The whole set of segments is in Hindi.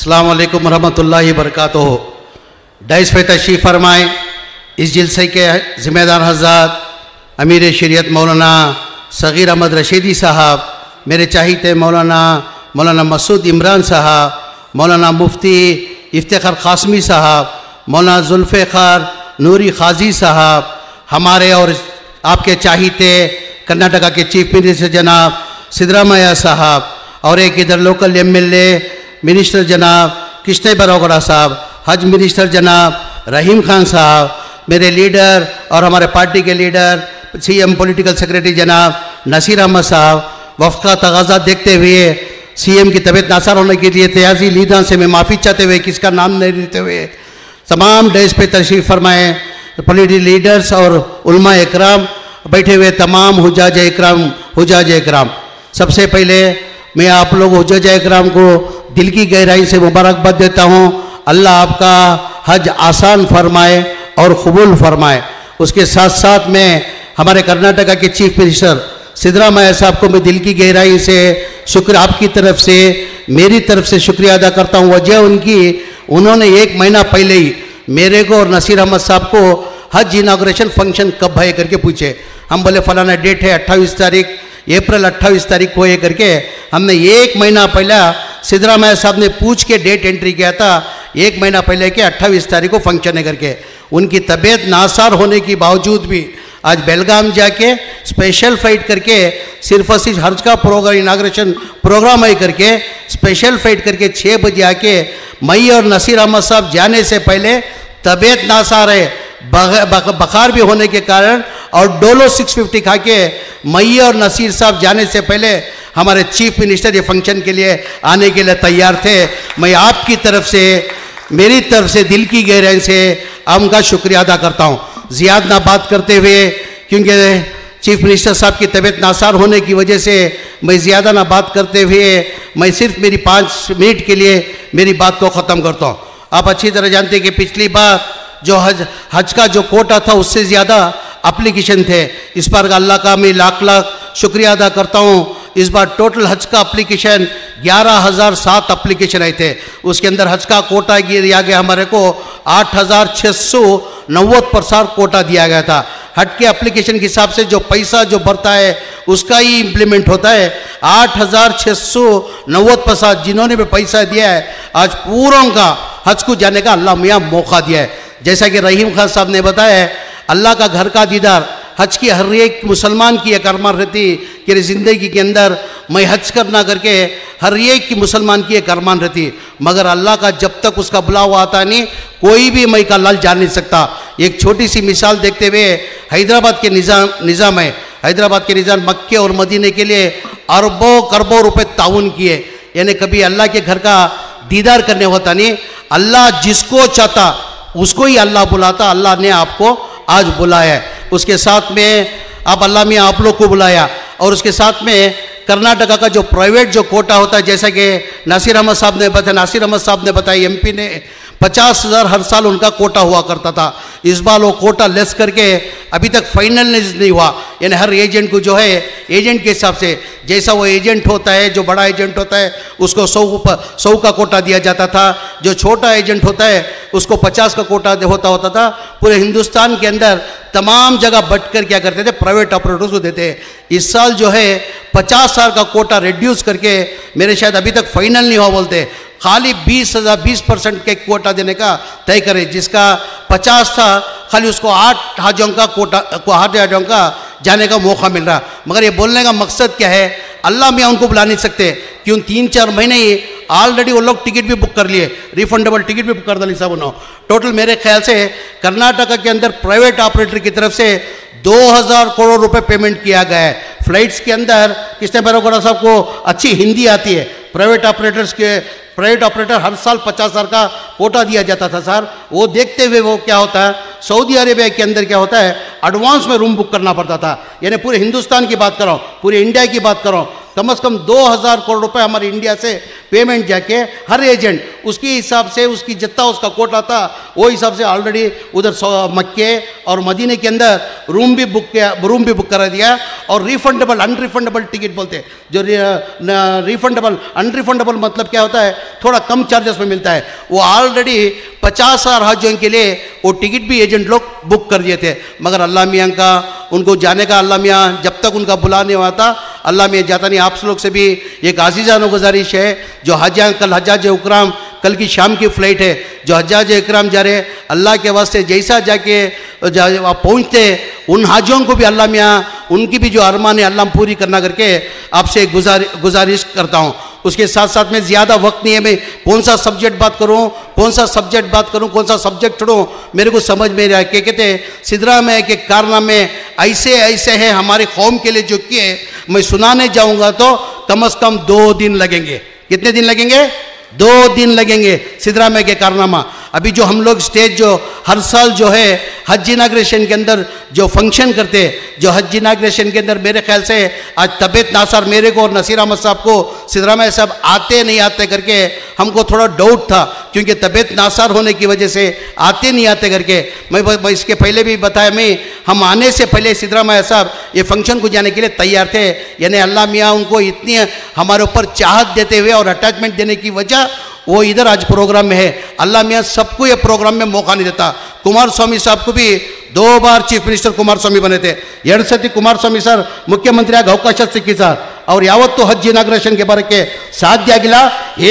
अस्सलाम वालेकुम रहमतुल्लाहि बरकातुहू। डाइस पे तशरीफ़ फरमाएँ इस जलसे के ज़िम्मेदार हज़रात अमीर शरीयत मौलाना सग़ीर अहमद रशीदी साहब, मेरे चाहते मौलाना मसूद इमरान साहब, मौलाना मुफ्ती इफ्तिखार कासमी साहब, मौलाना जुल्फ़िकार नूरी खाजी साहब, हमारे और आपके चाहते कर्नाटका के चीफ मिनिस्टर जनाब सिद्धरामैया साहब, और एक इधर लोकल MLA मिनिस्टर जनाब कृष्ण बरोगड़ा साहब, हज मिनिस्टर जनाब रहीम खान साहब, मेरे लीडर और हमारे पार्टी के लीडर CM पॉलिटिकल सेक्रेटरी जनाब नसीर अहमद साहब, वफ़ का तगाज़ा देखते हुए CM की तबीयत नासार होने के लिए तयाजी लीडर से मैं माफ़ी चाहते हुए किसका नाम नहीं लेते हुए तमाम डेज पे तशरीफ़ फरमाए पॉलिटिकल लीडर्स और उलमा इकराम, बैठे हुए तमाम हुजाज इकराम, सबसे पहले मैं आप लोग हुजाज इकराम को दिल की गहराई से मुबारकबाद देता हूँ। अल्लाह आपका हज आसान फरमाए और कबूल फरमाए। उसके साथ साथ मैं हमारे कर्नाटका के चीफ मिनिस्टर सिद्धरामैया साहब को मैं दिल की गहराई से शुक्र आपकी तरफ से मेरी तरफ से शुक्रिया अदा करता हूँ। वजह उनकी, उन्होंने 1 महीना पहले ही मेरे को और नसीर अहमद साहब को हज इनाग्रेशन फंक्शन कब है करके पूछे। हम बोले फलाना डेट है 28 तारीख अप्रैल 28 तारीख को है करके हमने 1 महीना पहले सिद्धरामैया साहब ने पूछ के डेट एंट्री किया था। 1 महीना पहले के 28 तारीख को फंक्शन है करके। उनकी तबीयत नासार होने के बावजूद भी आज बेलगाम जाके स्पेशल फ्लाइट करके सिर्फ और सिर्फ हज का प्रोग्राम इनाग्रेशन प्रोग्राम है करके स्पेशल फ्लाइट करके 6 बजे आके मई और नसीर अहमद साहब जाने से पहले तबीयत नासार है, बुखार भी होने के कारण, और डोलो 650 खा के मई और नसीर साहब जाने से पहले हमारे चीफ मिनिस्टर ये फंक्शन के लिए आने के लिए तैयार थे। मैं आपकी तरफ से मेरी तरफ से दिल की गहराई से उनका शुक्रिया अदा करता हूँ। ज़्यादा ना बात करते हुए, क्योंकि चीफ मिनिस्टर साहब की तबीयत नासार होने की वजह से मैं ज़्यादा ना बात करते हुए मैं सिर्फ मेरी 5 मिनट के लिए मेरी बात को ख़त्म करता हूँ। आप अच्छी तरह जानते हैं कि पिछली बार जो हज का जो कोटा था उससे ज़्यादा एप्लीकेशन थे। इस बार अल्लाह का मैं लाख शुक्रिया अदा करता हूँ। इस बार टोटल हज का एप्लीकेशन 11,007 एप्लीकेशन आए थे। उसके अंदर हज का कोटा दिया गया हमारे को 8,690% कोटा दिया गया था। हज के एप्लीकेशन के हिसाब से जो पैसा जो बढ़ता है उसका ही इम्प्लीमेंट होता है। 8,690% जिन्होंने भी पैसा दिया है आज पूरों का हज को जाने का अल्लाह मियाँ मौका दिया है। जैसा कि रहीम खान साहब ने बताया है, अल्लाह का घर का दीदार हज की हर एक मुसलमान की एक अरमान रहती कि ज़िंदगी के अंदर मैं हज करना करके हर एक की मुसलमान की एक अरमान रहती, मगर अल्लाह का जब तक उसका बुलावा आता नहीं कोई भी मई का लाल जान नहीं सकता। एक छोटी सी मिसाल देखते हुए हैदराबाद के निज़ाम है, हैदराबाद के निज़ाम मक्के और मदीने के लिए अरबों करबों रुपए ताउन किए, यानी कभी अल्लाह के घर का दीदार करने होता नहीं। अल्लाह जिसको चाहता उसको ही अल्लाह बुलाता। अल्लाह ने आपको आज बुलाया है, उसके साथ में आप अल्लाह में आप लोग को बुलाया, और उसके साथ में कर्नाटका का जो प्राइवेट जो कोटा होता है, जैसा कि नासिर अहमद साहब ने बताया MP ने 50,000 हर साल उनका कोटा हुआ करता था। इस बार वो कोटा लेस करके अभी तक फाइनलाइज नहीं हुआ, यानी हर एजेंट को जो है एजेंट के हिसाब से जैसा वो एजेंट होता है, जो बड़ा एजेंट होता है उसको 100 का कोटा दिया जाता था, जो छोटा एजेंट होता है उसको 50 का कोटा होता था। पूरे हिंदुस्तान के अंदर तमाम जगह बट कर क्या करते थे, प्राइवेट ऑपरेटर्स को देते। इस साल जो है 50,000 का कोटा रिड्यूस करके मेरे शायद अभी तक फाइनल नहीं हुआ, बोलते खाली 20% के कोटा देने का तय करे। जिसका 50 था खाली उसको 8 हाजियों का कोटा 8 हाजियों का जाने का मौका मिल रहा। मगर ये बोलने का मकसद क्या है, अल्लाह मियाँ उनको बुला नहीं सकते, क्यों 3-4 महीने ही ऑलरेडी वो लोग टिकट भी बुक कर लिए, रिफंडेबल टिकट भी बुक कर दिया साहब उन्होंने। टोटल मेरे ख्याल से कर्नाटका के अंदर प्राइवेट ऑपरेटर की तरफ से 2,000 करोड़ रुपए पेमेंट किया गया है। फ्लाइट्स के अंदर किसने बरोगड़ा साहब को अच्छी हिंदी आती है, प्राइवेट ऑपरेटर हर साल 50,000 का कोटा दिया जाता था सर। वो देखते हुए वो क्या होता है, सऊदी अरेबिया के अंदर क्या होता है, एडवांस में रूम बुक करना पड़ता था। यानी पूरे हिंदुस्तान की बात करो, पूरे इंडिया की बात करो, कम से कम 2000 करोड़ रुपए हमारे इंडिया से पेमेंट जाके हर एजेंट उसके हिसाब से उसकी जितना उसका कोटा था वो हिसाब से ऑलरेडी उधर मक्के और मदीने के अंदर रूम भी बुक करा दिया। और रिफंडेबल अनरिफंडेबल टिकट बोलते हैं, जो रिफंडेबल अनरिफंडेबल मतलब क्या होता है, थोड़ा कम चार्जेस में मिलता है, वो ऑलरेडी 50,000 हाजियों के लिए वो टिकट भी एजेंट लोग बुक कर दिए थे। मगर अल्लाह मियाँ का उनको जाने का, अल्लाह मियाँ जब तक उनका बुलाने हुआ था अल्लाह मियाँ जाता नहीं। आप लोग से भी एक आजीज़ाना गुजारिश है, जो हज्जाज कल हज्जाज इकराम कल की शाम की फ़्लाइट है, जो हज्जाज इकराम जा रहे, अल्लाह के वास्ते जैसा जाके आप पहुँचते उन हाजियों को भी अल्लाह मियाँ उनकी भी जो अरमान है अल्लाह पूरी करना करके आपसे गुजारिश करता हूँ। उसके साथ साथ में ज़्यादा वक्त नहीं है, मैं कौन सा सब्जेक्ट बात करूँ, कौन सा सब्जेक्ट बात करूँ, कौन सा सब्जेक्ट छोड़ूँ, मेरे को समझ में रहा है। क्या कहते हैं सिदरा में के कारनामे ऐसे ऐसे हैं हमारे कौम के लिए जो किए, मैं सुनाने जाऊँगा तो कम से कम 2 दिन लगेंगे। कितने दिन लगेंगे? 2 दिन लगेंगे सिदरा में के कारनामा। अभी जो हम लोग स्टेज जो हर साल जो है हज इनाग्रेशन के अंदर जो फंक्शन करते हैं, जो हज इनाग्रेशन के अंदर मेरे ख्याल से आज तबीयत नासार मेरे को और नसीर अहमद साहब को सिदरा में साहब आते नहीं आते करके हमको थोड़ा डाउट था, क्योंकि तबीयत नासार होने की वजह से आते नहीं आते करके मैं इसके पहले भी बताया, मैं हम आने से पहले सिदरा में साहब ये फंक्शन को जाने के लिए तैयार थे। यानी अल्लाह मियाँ उनको इतनी हमारे ऊपर चाहत देते हुए और अटैचमेंट देने की वजह वो इधर आज प्रोग्राम में है। अल्लाह मियाँ सबको ये प्रोग्राम में मौका नहीं देता। कुमार स्वामी साहब को भी 2 बार चीफ मिनिस्टर कुमार स्वामी बने थे, 2 सती कुमार स्वामी सर मुख्यमंत्री आಗ ಅವಕಾಶ ಸಿಕ್ಕಿ ಸರ್, ಅವ್ರು ಯಾವತ್ತೂ ಹಜ್ ಇನಾಗ್ರೇಷನ್ಗೆ ಬರೋಕ್ಕೆ ಸಾಧ್ಯ ಆಗಿಲ್ಲ।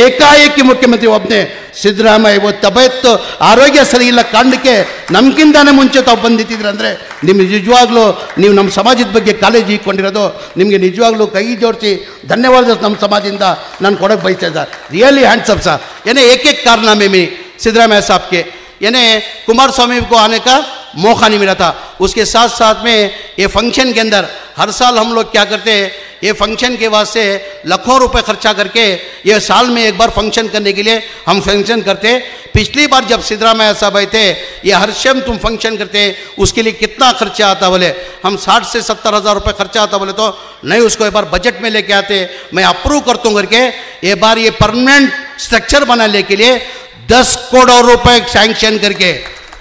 ಏಕಾಏಕಿ ಮುಖ್ಯಮಂತ್ರಿ ಒಬ್ಬನೇ ಸಿದ್ದರಾಮಯ್ಯ ಇವತ್ತು ತಬೆತ್ತು ಆರೋಗ್ಯ ಸರಿ ಇಲ್ಲ ಕಾರಣಕ್ಕೆ ನಮ್ಗಿಂತಾನೆ ಮುಂಚೆ ತಾವು ಬಂದಿತ್ತಿದ್ರು ಅಂದರೆ ನಿಮ್ಗೆ ನಿಜವಾಗ್ಲೂ ನೀವು ನಮ್ಮ ಸಮಾಜದ ಬಗ್ಗೆ ಕಾಳಜಿ ಇಟ್ಕೊಂಡಿರೋದು ನಿಮಗೆ ನಿಜವಾಗ್ಲೂ ಕೈ ಜೋಡಿಸಿ ಧನ್ಯವಾದ ನಮ್ಮ ಸಮಾಜದಿಂದ ನಾನು ಕೊಡೋಕ್ಕೆ ಬಯಸ್ತಾ ಸರ್। Really handsome sir. यानी एक एक कारनामे में सिद्धरामैया साहब के यानी कुमार स्वामी को आने का मौका नहीं मिला था। उसके साथ साथ में ये फंक्शन के अंदर हर साल हम लोग क्या करते हैं, ये फंक्शन के वास्ते लाखों रुपए खर्चा करके ये साल में एक बार फंक्शन करने के लिए हम फंक्शन करते। पिछली बार जब सिद्धरामैया साहब आए थे, ये हर शम तुम फंक्शन करते उसके लिए कितना खर्चा आता बोले, हम 60 से 70 हज़ार रुपये खर्चा आता बोले तो नहीं, उसको एक बार बजट में लेके आते, मैं अप्रूव करता हूँ करके ये बार ये परमानेंट स्ट्रक्चर बनाने के लिए 10 करोड़ रुपए सैंक्शन करके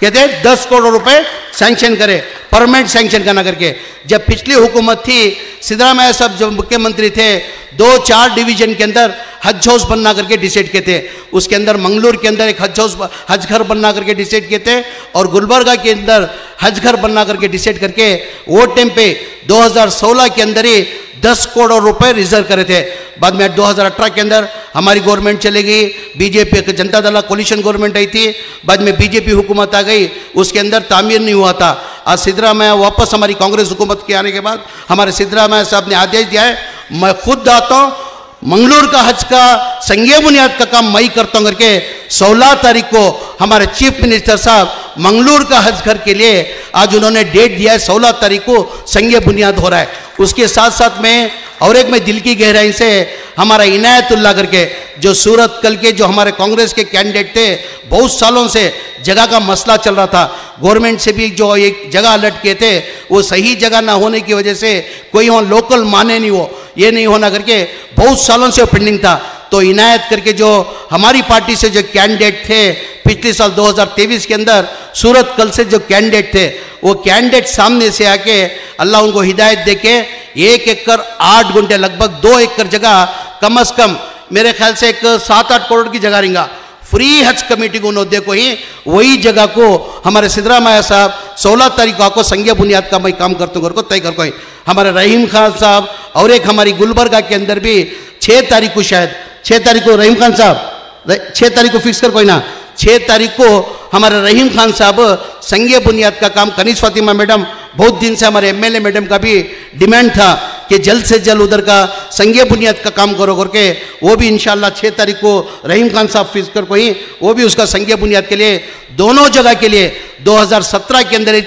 कहते हैं 10 करोड़ रुपए सैंक्शन करे, परमानेंट सैंक्शन करना करके। जब पिछली हुकूमत थी सिद्धरामैया साहब जब मुख्यमंत्री थे 2-4 डिवीजन के अंदर हज हाउस बनना करके डिसाइड किए थे। उसके अंदर मंगलूर के अंदर एक हज घर बनना करके डिसाइड किए थे और गुलबर्गा के अंदर हज घर बनना करके डिसाइड करके वो टाइम पे 2016 के अंदर ही 10 करोड़ रुपए रिजर्व करे थे। बाद में 2018 के अंदर हमारी गवर्नमेंट चली गई, BJP Janata Dal coalition government आई थी, बाद में बीजेपी हुकूमत आ गई, उसके अंदर तामीर नहीं हुआ था। आज सिद्धरामैया वापस हमारी कांग्रेस हुकूमत के आने के बाद हमारे सिद्धरामैया साहब ने आदेश दिया है, मैं खुद आता हूँ मंगलूर का हज का संघीय बुनियाद का काम मैं ही करता हूँ करके 16 तारीख को हमारे चीफ मिनिस्टर साहब मंगलूर का हज घर के लिए आज उन्होंने डेट दिया है, 16 तारीख को संघीय बुनियाद हो रहा है। उसके साथ साथ में और एक मैं दिल की गहराई से हमारा इनायतुल्लाह करके जो सूरत कल के जो हमारे कांग्रेस के कैंडिडेट थे, बहुत सालों से जगह का मसला चल रहा था, गवर्नमेंट से भी जो एक जगह अलर्ट किए थे वो सही जगह ना होने की वजह से कोई वहाँ लोकल माने नहीं, हो ये नहीं होना करके बहुत सालों से पेंडिंग था। तो इनायत करके जो हमारी पार्टी से जो कैंडिडेट थे पिछले साल 2023 के अंदर सूरत कल से जो कैंडिडेट थे वो कैंडिडेट सामने से आके अल्लाह उनको हिदायत दे के 1 एकड़ 8 गुंठे लगभग 2 एकड़ जगह कम से कम मेरे ख्याल से एक 7-8 करोड़ की जगह रहेगा फ्री हज कमेटी को उन्होंने देखो ही वही जगह को हमारे सिद्धरामैया साहब 16 तारीख को संघीय बुनियाद का मैं काम करता हूँ तय कर कोई हमारे रहीम खान साहब और एक हमारी गुलबर्गा के अंदर भी 6 तारीख को शायद 6 तारीख को रहीम खान साहब 6 तारीख को फिक्स कर कोई ना 6 तारीख को हमारे रहीम खान साहब संघीय बुनियाद का काम कनीज फातिमा मैडम बहुत दिन से हमारे एमएलए मैडम का भी डिमांड था कि जल्द से जल्द उधर का संघीय बुनियाद का काम करो करके वो भी इंशाल्लाह 6 तारीख को रहीम खान साहब फिक्स कर कोई वो भी उसका संघीय बुनियाद के लिए दोनों जगह के लिए 2017 के अंदर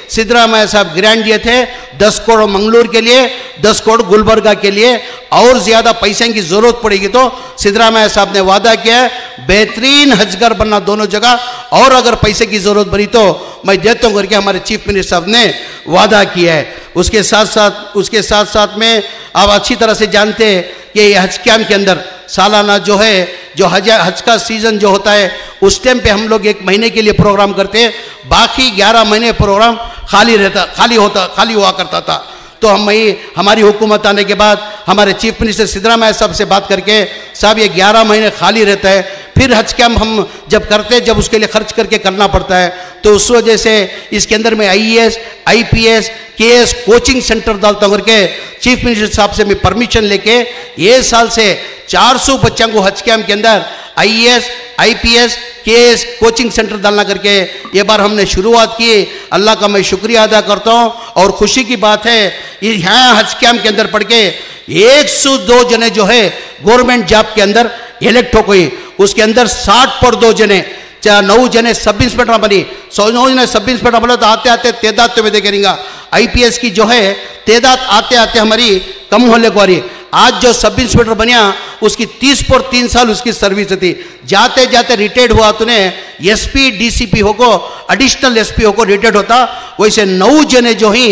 सिद्धरामैया साहब ग्रांट दिए थे 10 करोड़ मंगलूर के लिए 10 करोड़ गुलबर्गा के लिए और ज़्यादा पैसे की ज़रूरत पड़ेगी तो सिद्धरामैया साहब ने वादा किया है बेहतरीन हजगर बनना दोनों जगह और अगर पैसे की ज़रूरत बनी तो मैं देता हूँ करके हमारे चीफ मिनिस्टर साहब ने वादा किया है। उसके साथ साथ में आप अच्छी तरह से जानते हैं कि ये हज कैम्प के अंदर सालाना जो है जो हज का सीज़न जो होता है उस टाइम पे हम लोग 1 महीने के लिए प्रोग्राम करते हैं, बाकी 11 महीने प्रोग्राम खाली हुआ करता था। तो हमारी हुकूमत आने के बाद हमारे चीफ मिनिस्टर सिद्धरामैया साहब से बात करके, साहब ये 11 महीने खाली रहता है, फिर हज कैम्प हम जब करते हैं जब उसके लिए खर्च करके करना पड़ता है, तो उस वजह से इसके अंदर में IAS, IPS, KS coaching centre डालता हूँ करके चीफ मिनिस्टर साहब से मैं परमिशन लेके ये साल से 400 बच्चों को हज कैम्प के अंदर IAS, IPS, KS coaching centre डालना करके ये बार हमने शुरुआत की। अल्लाह का मैं शुक्रिया अदा करता हूँ और खुशी की बात है यहाँ हज कैम्प के अंदर पढ़ के 102 जने जो है गवर्नमेंट जॉब के अंदर इलेक्ट हो गई, उसके अंदर 60 पर 2 जने 9 जने सब इंस्पेक्टर बनी, 9 जने सब इंस्पेक्टर बने। तो आते आते तादाद तो मैं देखेंगे IPS की जो है तादाद आते आते हमारी कम होने को आ रही। आज जो सब इंस्पेक्टर बनिया उसकी 30 पर 3 साल उसकी सर्विस थी, जाते जाते रिटायर्ड हुआ तो ने SP DCP होको एडिशनल SP होको रिटायर्ड होता। वैसे 9 जने जो ही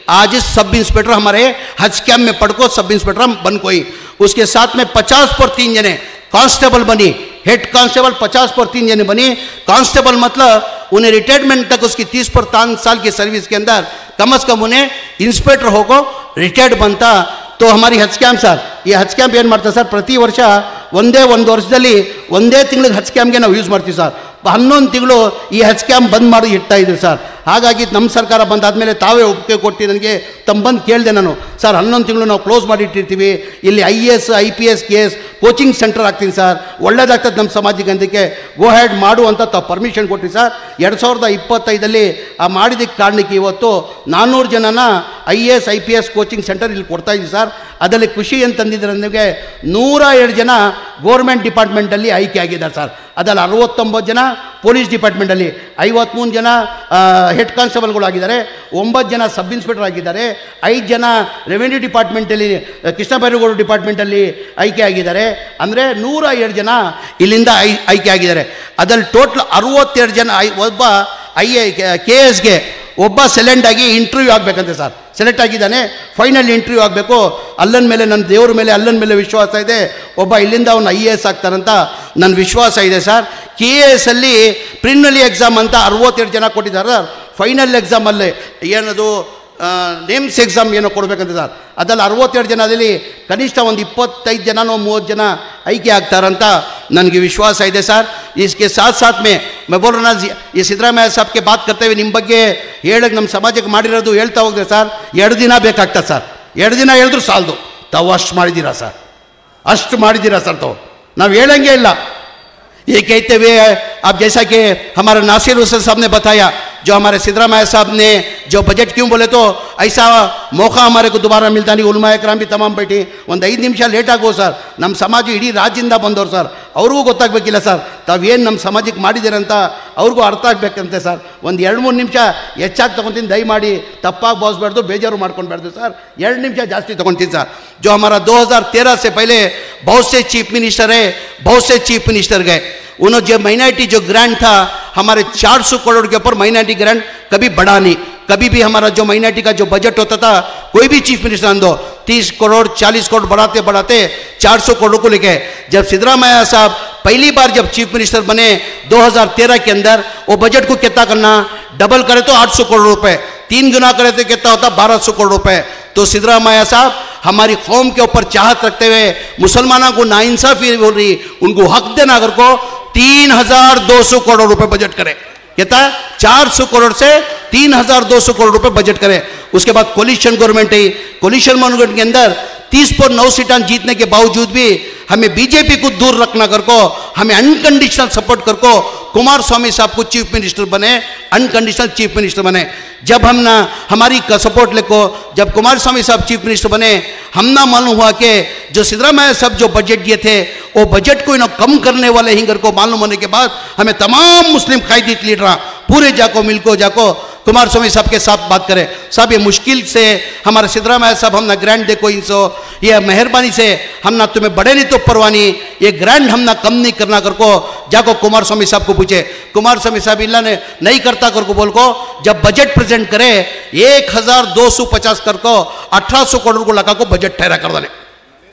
आज सब इंस्पेक्टर हमारे हज कैम्प में पढ़ को सब इंस्पेक्टर बन कोई। उसके साथ में 50 पर 3 जने कांस्टेबल बनी, हेड कांस्टेबल 50 पर 3 जने बनी। कांस्टेबल मतलब उन्हें रिटायरमेंट तक उसकी 30 पर 3 साल की सर्विस के अंदर कम से कम उन्हें इंस्पेक्टर होको रिटायर्ड बनता। तो हमारी हज कैम्प सर ये हज कैम्प ಏನು ಮಾಡ್ತಾರೆ ಸರ್, ಪ್ರತಿ ವರ್ಷ ಒಂದೇ ವರ್ಷದಲ್ಲಿ ಒಂದೇ ತಿಂಗಳಿಗೆ ಹಜ್ ಕ್ಯಾಂಪ್ಗೆ ನಾವು ಯೂಸ್ ಮಾಡ್ತೀವಿ ಸರ್। 11 ತಿಂಗಳು ಈ ಹಜ್ ಕ್ಯಾಂಪ್ ಬಂದ್ ಮಾಡಿ ಇಡ್ತಾ ಇದ್ದೀವಿ ಸರ್। ಹಾಗಾಗಿ ನಮ್ಮ ಸರ್ಕಾರ ಬಂದಾದಮೇಲೆ ತಾವೇ ಒಪ್ಪಿಗೆ ಕೊಟ್ಟು ನನಗೆ ತಮ್ಮ ಬಂದು ಕೇಳಿದೆ ನಾನು, ಸರ್ 11 ತಿಂಗಳು ನಾವು ಕ್ಲೋಸ್ ಮಾಡಿ ಇಟ್ಟಿರ್ತೀವಿ, ಇಲ್ಲಿ IAS, IPS, KS coaching centre ಆಗ್ತೀನಿ ಸರ್, ಒಳ್ಳೇದಾಗ್ತದೆ ನಮ್ಮ ಸಮಾಜಕ್ಕೆ ಅಂತಕ್ಕೆ ಗೋ ಹ್ಯಾಡ್ ಮಾಡು ಅಂತ ತಾವು ಪರ್ಮಿಷನ್ ಕೊಟ್ಟಿರಿ ಸರ್। 2025 ಆ ಮಾಡಿದ್ದಕ್ಕೆ ಕಾರಣಕ್ಕೆ ಇವತ್ತು 400 ಜನನ IAS, IPS ಕೋಚಿಂಗ್ ಸೆಂಟರ್ ಇಲ್ಲಿ ಕೊಡ್ತಾ ಇದ್ದೀವಿ ಸರ್। ಅದರಲ್ಲಿ ಖುಷಿ ಅಂತಂದಿದ್ರೆ ನನಗೆ 102 ಜನ ಗೌರ್ಮೆಂಟ್ ಡಿಪಾರ್ಟ್ಮೆಂಟಲ್ಲಿ ಆಯ್ಕೆ ಆಗಿದ್ದಾರೆ ಸರ್। ಅದರಲ್ಲಿ 69 ಜನ ಪೊಲೀಸ್ ಡಿಪಾರ್ಟ್ಮೆಂಟಲ್ಲಿ, 53 ಜನ ಹೆಡ್ ಕಾನ್ಸ್ಟೇಬಲ್ಗಳಾಗಿದ್ದಾರೆ, 9 ಜನ ಸಬ್ ಇನ್ಸ್ಪೆಕ್ಟರ್ ಆಗಿದ್ದಾರೆ, 5 ಜನ ರೆವಿನ್ಯೂ ಡಿಪಾರ್ಟ್ಮೆಂಟಲ್ಲಿ ಕೃಷ್ಣ ಬೈರೇಗೌಡ ಡಿಪಾರ್ಟ್ಮೆಂಟಲ್ಲಿ ಆಯ್ಕೆ ಆಗಿದ್ದಾರೆ। ಅಂದರೆ 102 ಜನ ಇಲ್ಲಿಂದ ಆಯ್ಕೆ ಆಗಿದ್ದಾರೆ। ಅದರಲ್ಲಿ ಟೋಟಲ್ 62 ಜನ ಒಬ್ಬ KSಗೆ ಒಬ್ಬ ಸೆಲೆಕ್ಟ್ ಆಗಿ ಇಂಟರ್ವ್ಯೂ ಆಗಬೇಕಂತೆ ಸರ್, ಸೆಲೆಕ್ಟ್ ಆಗಿದ್ದಾನೆ, ಫೈನಲ್ ಇಂಟರ್ವ್ಯೂ ಆಗಬೇಕು। ಅಲ್ಲನ ಮೇಲೆ ನನ್ನ ದೇವ್ರ ಮೇಲೆ ಅಲ್ಲನ ಮೇಲೆ ವಿಶ್ವಾಸ ಇದೆ, ಒಬ್ಬ ಇಲ್ಲಿಂದ ಅವನು IAS ಆಗ್ತಾರಂತ ನನ್ನ ವಿಶ್ವಾಸ ಇದೆ ಸರ್। KS ಅಲ್ಲಿ ಪ್ರಿಲಿಮಿನರಿ ಎಕ್ಸಾಮ್ ಅಂತ 62 ಜನ ಕೊಟ್ಟಿದ್ದಾರೆ ಸರ್, ಫೈನಲ್ ಎಕ್ಸಾಮಲ್ಲಿ ಏನದು ನೇಮ್ಸ್ ಎಕ್ಸಾಮ್ ಏನೋ ಕೊಡಬೇಕಂತ ಸರ್। ಅದರಲ್ಲಿ 62 ಜನದಲ್ಲಿ ಕನಿಷ್ಠ ಒಂದು 25 ಜನನೋ 30 ಜನ ಆಯ್ಕೆ ಆಗ್ತಾರಂತ ನನಗೆ ವಿಶ್ವಾಸ ಇದೆ ಸರ್। इसके साथ साथ में मैं बोल रहा ना ये सिद्धरामैया साहब के बात करते हुए ನಿಮ್ಮ ಬಗ್ಗೆ ಹೇಳಕ್ಕೆ ನಮ್ಮ ಸಮಾಜಕ್ಕೆ ಮಾಡಿರೋದು ಹೇಳ್ತಾ ಹೋಗ್ದೆ ಸರ್। 2 ದಿನ ಬೇಕಾಗ್ತದೆ ಸರ್, 2 ದಿನ ಹೇಳಿದ್ರು ಸಾಲದು, ತಾವು ಅಷ್ಟು ಮಾಡಿದ್ದೀರಾ ಸರ್, ಅಷ್ಟು ಮಾಡಿದ್ದೀರಾ ಸರ್, ತಾವು ನಾವು ಹೇಳಂಗೆ ಇಲ್ಲ। ये कहते हुए अब जैसा कि हमारा नासिर हुसैन साहब ने बताया, जो हमारे सिद्धरामैया साहब ने जो बजट क्यों बोले तो ऐसा मौका हमारे को दोबारा मिलता नहीं। उलमा इकराम भी तमाम बैठी, ಒಂದು 5 ನಿಮಿಷ ಲೇಟ್ ಆಗೋ ಸರ್, ನಮ್ಮ ಸಮಾಜ ಇಡೀ ರಾಜ್ಯದಿಂದ ಬಂದವರು ಸರ್, ಅವ್ರಿಗೂ ಗೊತ್ತಾಗಬೇಕಿಲ್ಲ ಸರ್ ತಾವೇನು ನಮ್ಮ ಸಮಾಜಕ್ಕೆ ಮಾಡಿದ್ದೀರಂತ ಅವ್ರಿಗೂ ಅರ್ಥ ಆಗಬೇಕಂತೆ ಸರ್। ಒಂದು 2-3 ನಿಮಿಷ ಹೆಚ್ಚಾಗಿ ತೊಗೊತೀನಿ, ದಯಮಾಡಿ ತಪ್ಪಾಗಿ ಭಾವಿಸ್ಬಾರ್ದು, ಬೇಜಾರು ಮಾಡ್ಕೊಳ್ಬಾರ್ದು ಸರ್, 2 ನಿಮಿಷ ಜಾಸ್ತಿ ತೊಗೊತೀನಿ सर। जो हमारा 2013 से पहले बहुत से चीफ मिनिस्टर है, बहुत से चीफ मिनिस्टर गए, उन्होंने जो माइनॉरिटी जो ग्रांट था हमारे 400 करोड़ के ऊपर माइनॉरिटी ग्रांट कभी बढ़ा नहीं। कभी भी हमारा जो माइनॉरिटी का जो बजट होता था कोई भी चीफ मिनिस्टर दो 30 करोड़ 40 करोड़ बढ़ाते बढ़ाते 400 करोड़ को लेके, जब सिद्धरामैया साहब पहली बार जब चीफ मिनिस्टर बने 2013 के अंदर वो बजट को कितना करना, डबल करे तो 800 करोड़ रुपए, 3 गुना करे तो कितना होता 1200 करोड़ रुपए। तो सिद्धरामैया साहब हमारी कौम के ऊपर चाहत रखते हुए मुसलमानों को नाइंसाफी बोल रही, उनको हक देना अगर को 3200 करोड़ रुपए बजट करे, कहता है 400 करोड़ से 3200 करोड़ रुपए बजट करे। उसके बाद कोलिशन गवर्नमेंट है, कोलिशन गवर्नमेंट के अंदर 30 पर 9 सीटें जीतने के बावजूद भी हमें बीजेपी को दूर रखना कर को, हमें अनकंडीशनल सपोर्ट कर को कुमारस्वामी साहब को चीफ मिनिस्टर बने, अनकंडीशनल चीफ मिनिस्टर बने। जब हम ना हमारी का सपोर्ट लेको जब कुमारस्वामी साहब चीफ मिनिस्टर बने, हम ना मालूम हुआ कि जो सिद्धरामैया साहब जो बजट दिए थे वो बजट को इन्हों कम करने वाले हिंगर को मालूम होने के बाद हमें तमाम मुस्लिम कायदी लीडर पूरे जाको मिलको जाको कुमार स्वामी साहब के साथ बात करें। साहब ये मुश्किल से हमारे सिद्धरामैया साहब हम ना ग्रैंड देखो इनसो, ये मेहरबानी से हम ना तुम्हें बड़े नहीं तो परवानी, ये ग्रैंड हम ना कम नहीं करना करको जाको कुमार स्वामी साहब को पूछे। कुमार स्वामी साहब इल्ला ने नहीं करता करको बोल को जब बजट प्रेजेंट करे 1250 करको 1800 करोड़ को लगा को बजट ठहरा कर डाले।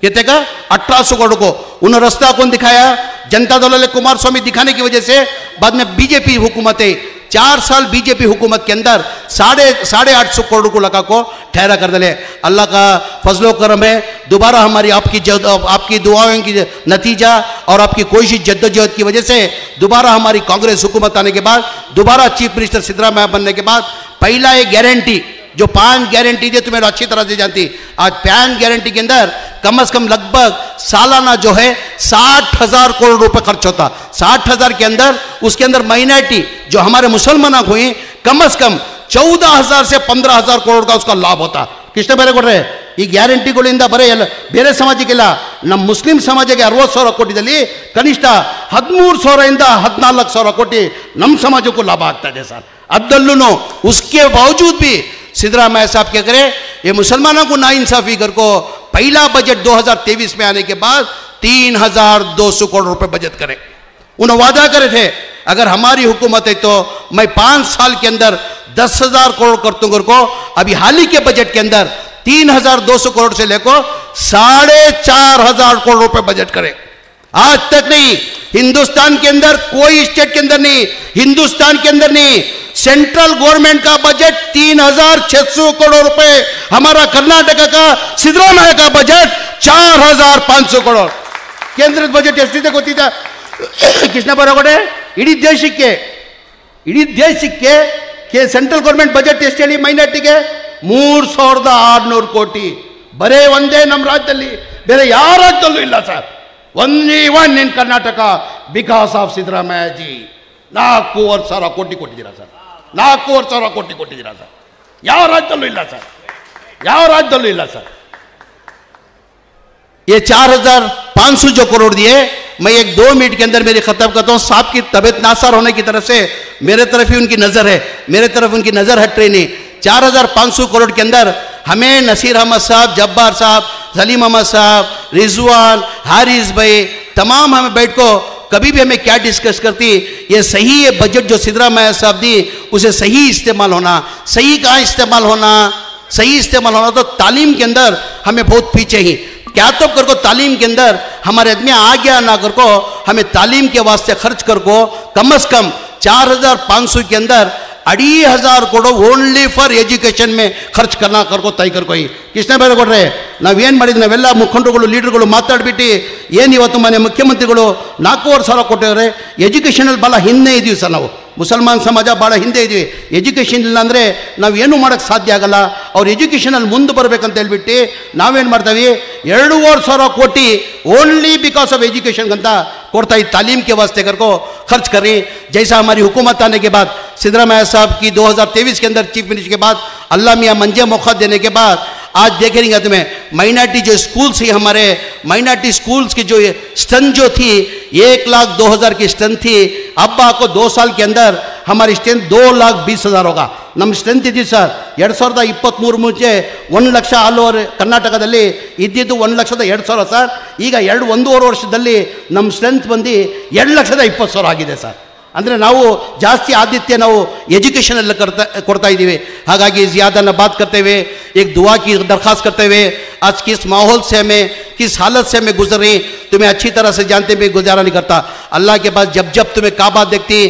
कहते का 1800 करोड़ को उन्होंने रास्ता कौन दिखाया? जनता दल कुमार स्वामी दिखाने की वजह से बाद में बीजेपी हुकूमत है 4 साल बीजेपी हुकूमत के अंदर 850 करोड़ को लगा को ठहरा कर दले। अल्लाह का फजलो करम है, दोबारा हमारी आपकी दुआओं की नतीजा और आपकी कोशिश जद्दोजहद की वजह से दोबारा हमारी कांग्रेस हुकूमत आने के बाद, दोबारा चीफ मिनिस्टर सिद्धरामैया बनने के बाद पहला एक गारंटी जो 5 गारंटी थे तुम्हें अच्छी तरह से जानती, आज 5 गारंटी के अंदर कम से कम लगभग सालाना जो है 60,000 करोड़ रुपए खर्च होता। 60,000 के अंदर उसके अंदर माइनॉरिटी जो हमारे मुसलमान हुई कम से कम 14,000 से 15,000 करोड़ का उसका लाभ होता। किसने बेरे को रहे ಈ ಗ್ಯಾರಂಟಿಗಳಿಂದ ಬರೇ ಬೇರೆ ಸಮಾಜಕ್ಕಿಲ್ಲ, ನಮ್ಮ ಮುಸ್ಲಿಂ ಸಮಾಜಕ್ಕೆ 60,000 ಕೋಟಿದಲ್ಲಿ ಕನಿಷ್ಠ 13,000 14,000 ಕೋಟಿ ನಮ್ಮ ಸಮಾಜಕ್ಕೂ ಲಾಭ ಆಗ್ತಾ ಇದೆ ಸರ್। ಅದಲ್ಲೂ उसके बावजूद भी सिद्धरामैया साहब क्या करे, ये मुसलमानों को नाइंसाफी कर को पहला बजट 2023 में आने के बाद 3,200 करोड़ रुपए बजट करे। उन्होंने वादा करे थे अगर हमारी हुकूमत है तो मैं 5 साल के अंदर 10,000 करोड़ कर को, अभी हाल ही के बजट के अंदर 3,200 करोड़ से लेकर 4,500 करोड़ रुपए बजट करे। आज तक नहीं हिंदुस्तान के अंदर कोई स्टेट के अंदर नहीं, हिंदुस्तान के अंदर नहीं, सेंट्रल गवर्नमेंट का बजट 3,600 करोड़ रुपए, हमारा कर्नाटक का सिद्धरामैया का बजट 4,500 करोड़। केंद्र बजट ಎಷ್ಟಿದೆ ಗೊತ್ತಿದೆ ಕೃಷ್ಣ ಬರಗೋಡೆ? ಇಡೀ ದೇಶಕ್ಕೆ ಸೆಂಟ್ರಲ್ ಗವರ್ನಮೆಂಟ್ ಬಜೆಟ್ ಎಷ್ಟು ಹೇಳಿ ಮೈನಾರಿಟಿಗೆ 3,600 ಕೋಟಿ ಬರೇ ಒಂದೇ ನಮ್ಮ ರಾಜ್ಯದಲ್ಲಿ, ಬೇರೆ ಯಾವ ರಾಜ್ಯದಲ್ಲೂ ಇಲ್ಲ sir. only one in Karnataka because of Siddaramaiah G 4,500 ಕೋಟಿ ಕೊಟ್ಟಿದ್ದೀರಾ ಸರ್, 4,500 ಕೋಟಿ ಕೊಟ್ಟಿದ್ದೀರಾ ಸರ್। ಯಾವ ರಾಜ್ಯದಲ್ಲೂ ಇಲ್ಲ ಸರ್, ಯಾವ ರಾಜ್ಯದಲ್ಲೂ ಇಲ್ಲ ಸರ್। ये 4,500 जो करोड़ दिए, मैं 1-2 मिनट के अंदर मेरी खत्म करता हूँ। साहब की तबीयत नासार होने की तरफ से मेरे तरफ ही उनकी नज़र है, मेरे तरफ उनकी नज़र हट रही नहीं। 4,500 करोड़ के अंदर हमें नसीर अहमद साहब, जब्बार साहब, सलीम अहमद साहब, रिजवान, हारिस भाई तमाम हमें बैठ को कभी भी हमें क्या डिस्कस करती, ये सही ये बजट जो सिद्धरामैया साहब दी उसे सही इस्तेमाल होना, सही कहाँ इस्तेमाल होना, सही इस्तेमाल होना तो तालीम के अंदर हमें बहुत पीछे ही क्या तो कर को तालीम के अंदर हमारे आदमी आ गया ना कर को हमें तालीम के वास्ते खर्च कर को कम से कम 4,500 के अंदर 2,500 करोड़ ओनली फॉर एजुकेशन में खर्च करना कर को तय कर कोई किसने ಬೇರೆ ಕೊಡ್ರೆ ನಾವೇನು ಮಾಡಿದ್ವಿ ನಾವೆಲ್ಲ ಮುಖಂಡರುಗಳು ಲೀಡರ್ಗಳು ಮಾತಾಡ್ಬಿಟ್ಟು ಏನು ಇವತ್ತು ಮನೆ ಮುಖ್ಯಮಂತ್ರಿಗಳು 4,500 ಕೊಟ್ಟಿದ್ದಾರೆ ಎಜುಕೇಷನಲ್ಲಿ ಭಾಳ ಹಿಂದೆ ಇದೀವಿ ಸರ್ ನಾವು ಮುಸಲ್ಮಾನ್ ಸಮಾಜ ಭಾಳ ಹಿಂದೆ ಇದೀವಿ ಎಜುಕೇಷನ್ ಇಲ್ಲ ಅಂದರೆ ನಾವು ಏನೂ ಮಾಡೋಕ್ಕೆ ಸಾಧ್ಯ ಆಗಲ್ಲ ಅವ್ರು ಎಜುಕೇಷನಲ್ಲಿ ಮುಂದೆ ಬರಬೇಕಂತ ಹೇಳ್ಬಿಟ್ಟು ನಾವೇನು ಮಾಡ್ತೀವಿ 2,500 ಕೋಟಿ ओनली बिकॉज ऑफ एजुकेशन घंटा कोड़ता ही तालीम के वास्ते कर को खर्च कर रही जैसा हमारी हुकूमत आने के बाद सिद्धरामैया साहब की 2023 के अंदर चीफ मिनिस्टर के बाद अल्लाह मियाँ मंजे मौका देने के बाद आज देखेंगे तुम्हें माइनॉरिटी जो स्कूल्स ही हमारे माइनॉरिटी स्कूल्स की जो स्ट्रेंथ जो थी 1,02,000 की स्ट्रेंथ थी अब आपको 2 साल के अंदर हमारी स्ट्रेंथ 2,20,000 होगा ನಮ್ಮ ಸ್ಟ್ರೆಂತ್ ಇದ್ದೀವಿ ಸರ್ 2023 ಮುಂಚೆ 1 ಲಕ್ಷ ಆಲ್ ಓವರ್ ಕರ್ನಾಟಕದಲ್ಲಿ ಇದ್ದಿದ್ದು 1,02,000 ಸರ್ ಈಗ 1.5 ವರ್ಷದಲ್ಲಿ ನಮ್ಮ ಸ್ಟ್ರೆಂತ್ ಬಂದು 2,20,000 ಆಗಿದೆ ಸರ್ ಅಂದರೆ ನಾವು ಜಾಸ್ತಿ ಆದ್ಯತೆ ನಾವು ಎಜುಕೇಷನಲ್ಲಿ ಕೊಡ್ತಾ ಇದ್ದೀವಿ ಹಾಗಾಗಿ ज़्यादा बात करते हुए एक दुआ की दरख्वास्त करते हुए आज किस माहौल से हमें किस हालत से हमें गुजर रही तुम्हें अच्छी तरह से जानते हुए गुजारा नहीं करता अल्लाह के पास जब जब तुम्हें काबा देखती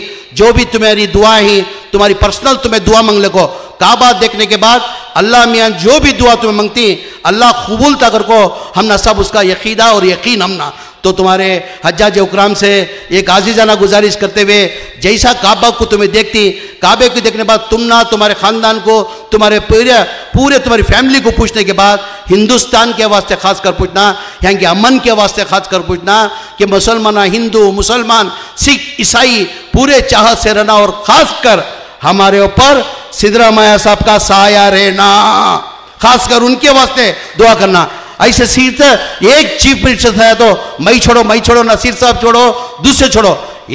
जो भी तुम्हारी दुआ ही तुम्हारी पर्सनल तुम्हें दुआ मांग ले को काबा देखने के बाद अल्लाह मियाँ जो भी दुआ तुम्हें मांगती अल्लाह कबूल तक को हम ना सब उसका यकीदा और यकीन हम ना तो तुम्हारे हज्जाज उकराम से एक आजीजाना गुजारिश करते हुए जैसा काबा को तुम्हें देखती काबे को देखने के बाद तुम ना तुम्हारे ख़ानदान को तुम्हारे पूरे तुम्हारी फैमिली को पूछने के बाद हिंदुस्तान के वास्ते खास कर पूछना यहाँ के अमन के वास्ते खास कर पूछना कि मुसलमान हिंदू मुसलमान सिख ईसाई पूरे चाहत से रहना और ख़ास कर हमारे ऊपर सिद्धरामैया साहब का साया रहना खासकर उनके वास्ते दुआ करना ऐसे सीट एक चीफ मिनिस्टर था तो मैं छोड़ो नसीर साहब छोड़ो दूसरे छोड़ो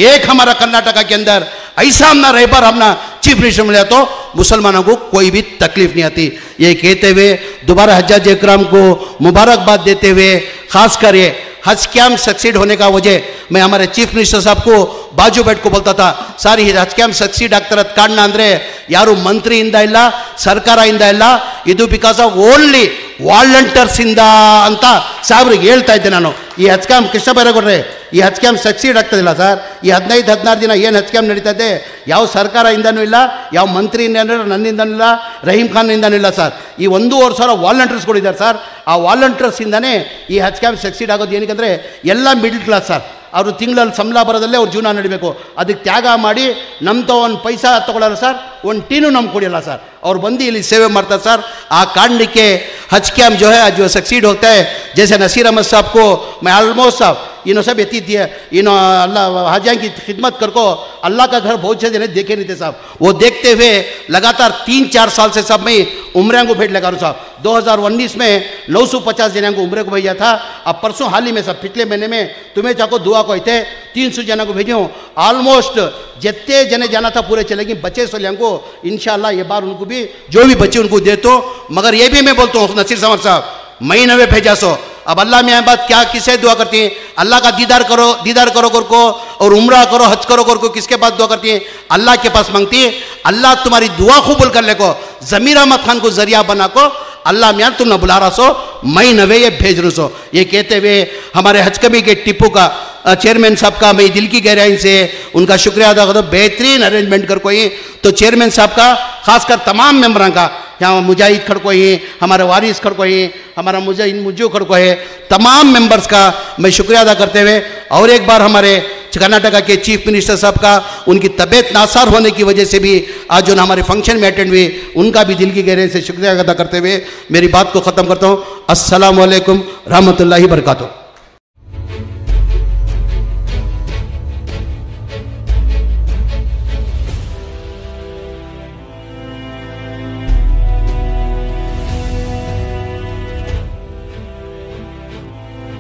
एक हमारा कर्नाटका के अंदर ऐसा हमना रहबर हमना चीफ मिनिस्टर मिला तो मुसलमानों को कोई भी तकलीफ नहीं आती। ये कहते हुए दोबारा हज्जाज इकराम को मुबारकबाद देते हुए खासकर ये हज कैम्प सक्सीड होने का वजह मैं हमारे चीफ मिनिस्टर साहब को बाजू बैठ को बोलता था, सर ಈ ಹಜ್ ಕ್ಯಾಂಪ್ ಸಕ್ಸೀಡ್ ಆಗ್ತಿರೋದು ಕಾರಣ ಅಂದರೆ ಯಾರು ಮಂತ್ರಿಯಿಂದ ಇಲ್ಲ ಸರ್ಕಾರದಿಂದ ಇಲ್ಲ, ಇದು ಬಿಕಾಸ್ ಆಫ್ ಓನ್ಲಿ ವಾಲಂಟಿಯರ್ಸ್ ಇಂದ ಅಂತ ಸಾಹೇಬ್ರಿಗೆ ಹೇಳ್ತಾ ಇದ್ದೆ ನಾನು. ಈ ಹಜ್ ಕ್ಯಾಂಪ್ ಕೃಷ್ಣ ಬೈರೇಗೌಡ್ರೆ ಈ ಹಜ್ ಕ್ಯಾಂಪ್ ಸಕ್ಸೀಡ್ ಆಗ್ತದಿಲ್ಲ ಸರ್. ಈ 15-16 ದಿನ ಏನು ಹಜ್ ಕ್ಯಾಂಪ್ ನಡೀತಾ ಇದೆ ಯಾವ ಸರ್ಕಾರದಿಂದನೂ ಇಲ್ಲ, ಯಾವ ಮಂತ್ರಿಯಿಂದನೂ ನನ್ನಿಂದನೂ ಇಲ್ಲ, ರಹೀಮ್ ಖಾನ್ನಿಂದನೂ ಇಲ್ಲ ಸರ್. ಈ 1,500 ವಾಲಂಟಿಯರ್ಸ್ಗಳಿದ್ದಾರೆ ಸರ್. ಆ ವಾಲಂಟಿಯರ್ಸಿಂದನೇ ಈ ಹಜ್ ಕ್ಯಾಂಪ್ ಸಕ್ಸೀಡ್ ಆಗೋದು. ಏನಕ್ಕೆ ಎಲ್ಲ ಮಿಡ್ಲ್ ಕ್ಲಾಸ್ ಸರ್, ಅವರು ತಿಂಗಳಲ್ಲಿ ಸಂಬಳ ಬರೋದಲ್ಲೇ ಅವ್ರ ಜೀವನ ನಡಿಬೇಕು. ಅದಕ್ಕೆ ತ್ಯಾಗ ಮಾಡಿ ನಮ್ಮ ಒಂದು ಪೈಸಾ ತೊಗೊಳ್ಳಲ್ಲ ಸರ್, ಒಂದು ಟೀನು ನಮ್ಗೆ ಕೊಡಿಯಲ್ಲ ಸರ್. ಅವ್ರು ಬಂದು ಇಲ್ಲಿ ಸೇವೆ ಮಾಡ್ತಾರೆ ಸರ್. ಆ ಕಾರಣಕ್ಕೆ हज कैम्प जो है आज जो सक्सीड होता है, जैसे नसीर अहमद साहब को मैं ऑलमोस्ट साहब इन्हों सब इतनी थी इन्हों अल्लाह हाजियाँ की खिदमत कर को अल्लाह का घर बहुत से जने देखे नहीं थे साहब. वो देखते हुए लगातार 3-4 साल से सब मैं उम्र को भेज लगा रहा साहब. 2019 में 950 जन को उम्र को भेजा था. अब परसों हाल ही में सब पिछले महीने में तुम्हें चाहो दुआ को थे 300 जन को भेजे हूँ. ऑलमोस्ट जितने जने जाना था पूरे चलेगी. बच्चे सोलियाँ को इंशाल्लाह ये बार उनको भी जो भी बच्चे उनको दे तो. मगर ये भी मैं बोलता हूँ नसीर समर साहब महीने में भेजा सो. अब अल्लाह में बात क्या किससे दुआ करती हैं? अल्लाह का दीदार करो कर को और उम्रा करो हज करो कर को किसके पास दुआ करती हैं? अल्लाह के पास मांगती है. अल्लाह तुम्हारी दुआ कबूल कर ले को ज़मीर अहमद खान को जरिया बना को अल्लाह मियाँ तुम न बुला रहा सो मई नवे ये भेज रहा सो. ये कहते हुए हमारे हज कमी के टिप्पू का चेयरमैन साहब का मैं दिल की गहराई से उनका शुक्रिया अदा करता हूँ. बेहतरीन अरेंजमेंट कर कोई तो चेयरमैन साहब का खासकर तमाम मेम्बरों का, यहाँ मुजाहिद खड़को है, हमारे वारिस खड़को है, हमारा मुजू खड़को है, तमाम मेंबर्स का मैं शुक्रिया अदा करते हुए और एक बार हमारे कर्नाटका के चीफ मिनिस्टर साहब का उनकी तबीयत नासार होने की वजह से भी आज जो हमारे फंक्शन में अटेंड हुए उनका भी दिल की गहराई से शुक्रिया अदा करते हुए मेरी बात को ख़त्म करता हूँ. अस्सलामु अलैकुम रहमतुल्लाहि बरकातुहू.